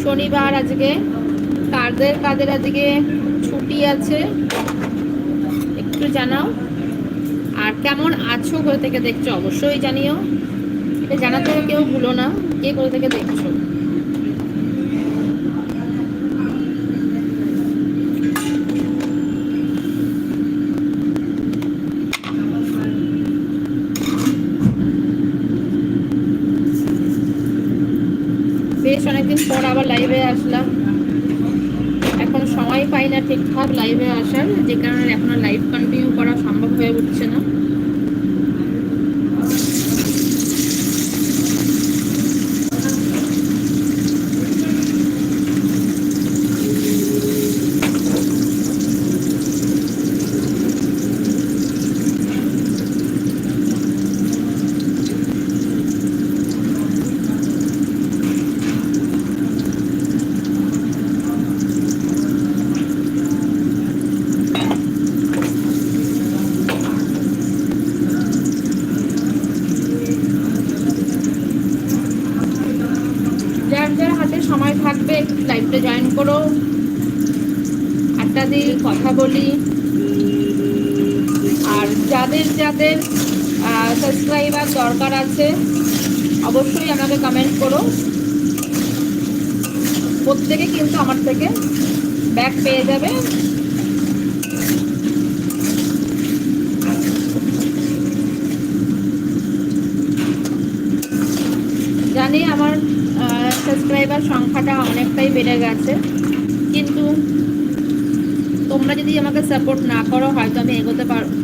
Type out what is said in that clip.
শনিবার আজকে, কাদের কাদের আজকে ছুটি আছে একটু জানাও। আর কেমন আছো, কোথা থেকে দেখছো অবশ্যই জানিও, এটা জানাতে কেউ ভুলো না, কে কোথা থেকে দেখছো। বেশ অনেকদিন পর আবার লাইভে আসলাম, এখন সময় পাই না ঠিকঠাক লাইভে আসার, যে কারণে এখন আর লাইভ কন্টিনিউ করা সম্ভব হয়ে উঠছে না। যার যার হাতে সময় থাকবে একটু লাইভটা জয়েন করো, আড্ডা দিই, কথা বলি। আর যাদের যাদের সাবস্ক্রাইবার দরকার আছে অবশ্যই আমাকে কমেন্ট করো, প্রত্যেকে কিন্তু আমার থেকে ব্যাক পেয়ে যাবে। জানি আমার সাবস্ক্রাইবার সংখ্যাটা অনেকটাই বেড়ে গেছে, কিন্তু তোমরা যদি আমাকে সাপোর্ট না করো হয়তো আমি এগোতে পারবো